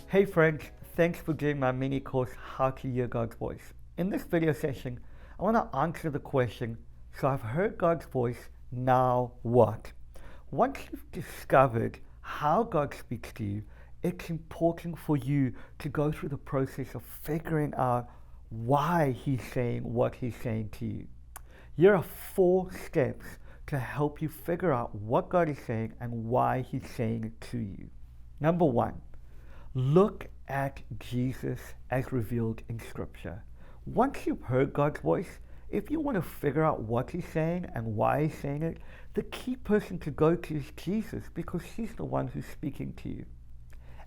Hey friends, thanks for doing my mini course, How to Hear God's Voice. In this video session, I want to answer the question, so I've heard God's voice, now what? Once you've discovered how God speaks to you, it's important for you to go through the process of figuring out why He's saying what He's saying to you. Here are 4 steps to help you figure out what God is saying and why He's saying it to you. Number 1. Look at Jesus as revealed in Scripture. Once you've heard God's voice, if you want to figure out what He's saying and why He's saying it, the key person to go to is Jesus, because He's the one who's speaking to you.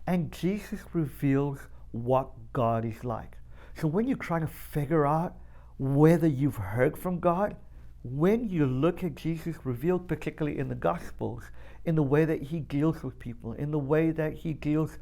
And Jesus reveals what God is like. So when you're trying to figure out whether you've heard from God, when you look at Jesus revealed, particularly in the Gospels, in the way that He deals with people, in the way that He deals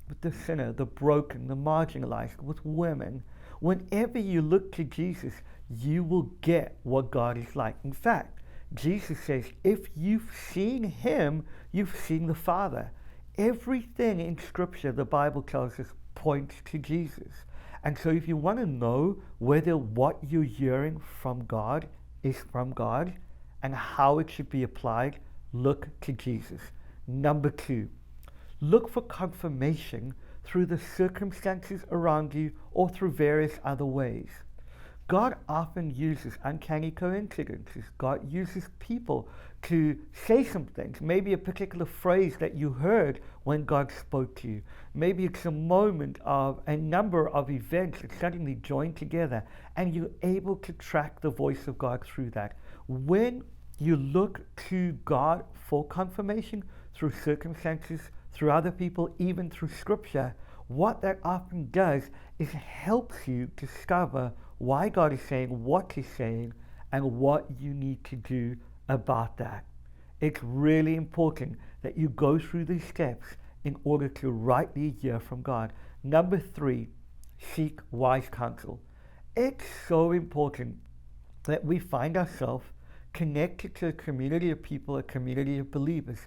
with the sinner, the broken, the marginalized, with women. Whenever you look to Jesus, you will get what God is like. In fact, Jesus says, if you've seen Him, you've seen the Father. Everything in Scripture, the Bible tells us, points to Jesus. And so if you want to know whether what you're hearing from God is from God and how it should be applied, look to Jesus. Number 2. Look for confirmation through the circumstances around you or through various other ways. God often uses uncanny coincidences. God uses people to say some things. Maybe a particular phrase that you heard when God spoke to you. Maybe it's a moment of a number of events that suddenly join together and you're able to track the voice of God through that. When you look to God for confirmation through circumstances, through other people, even through Scripture, what that often does is helps you discover why God is saying what He's saying and what you need to do about that. It's really important that you go through these steps in order to rightly hear from God. Number 3, seek wise counsel. It's so important that we find ourselves connected to a community of people, a community of believers.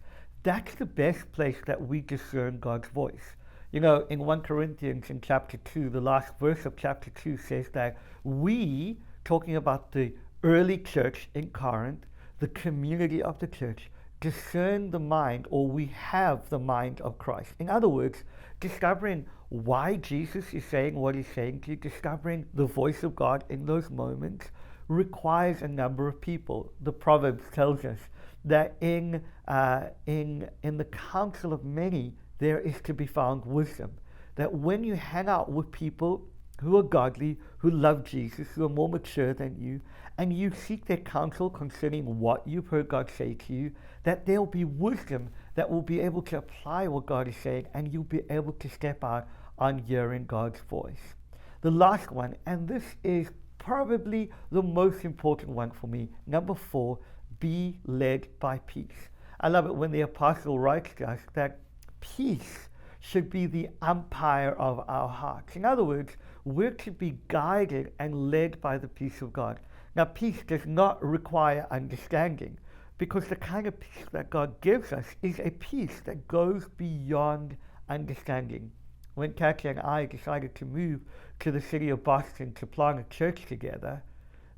That's the best place that we discern God's voice. You know, in 1 Corinthians in chapter 2, the last verse of chapter 2 says that we, talking about the early church in Corinth, the community of the church, discern the mind, or we have the mind of Christ. In other words, discovering why Jesus is saying what He's saying to you, discovering the voice of God in those moments, requires a number of people. The Proverbs tells us that in the counsel of many there is to be found wisdom. That when you hang out with people who are godly, who love Jesus, who are more mature than you, and you seek their counsel concerning what you've heard God say to you, that there will be wisdom that will be able to apply what God is saying, and you'll be able to step out on hearing God's voice. The last one, and this is probably the most important one for me, number 4, be led by peace. I love it when the apostle writes to us that peace should be the umpire of our hearts. In other words, we're to be guided and led by the peace of God. Now, peace does not require understanding, because the kind of peace that God gives us is a peace that goes beyond understanding. When Kathy and I decided to move to the city of Boston to plant a church together,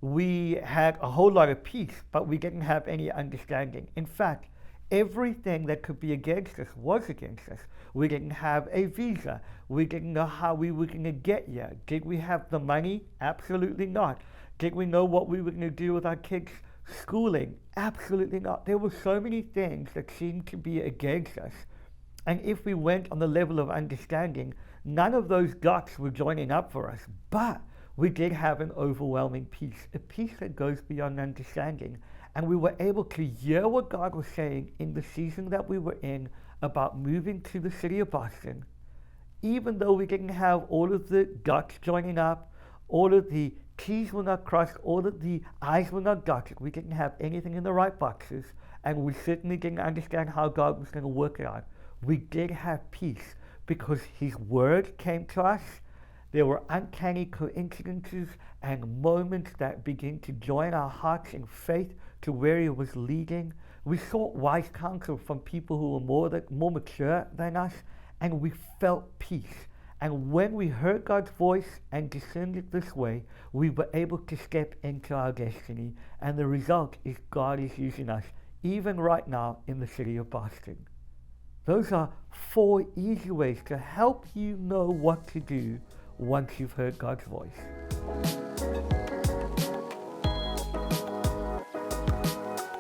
we had a whole lot of peace, but we didn't have any understanding. In fact, everything that could be against us was against us. We didn't have a visa. We didn't know how we were going to get here. Did we have the money? Absolutely not. Did we know what we were going to do with our kids' schooling? Absolutely not. There were so many things that seemed to be against us. And if we went on the level of understanding, none of those dots were joining up for us. But we did have an overwhelming peace, a peace that goes beyond understanding. And we were able to hear what God was saying in the season that we were in about moving to the city of Boston. Even though we didn't have all of the dots joining up, all of the T's were not crossed, all of the I's were not dotted, we didn't have anything in the right boxes, and we certainly didn't understand how God was going to work it out. We did have peace because His word came to us. There were uncanny coincidences and moments that began to join our hearts in faith to where He was leading. We sought wise counsel from people who were more mature than us, and we felt peace. And when we heard God's voice and discerned it this way, we were able to step into our destiny. And the result is God is using us, even right now in the city of Boston. Those are 4 easy ways to help you know what to do once you've heard God's voice.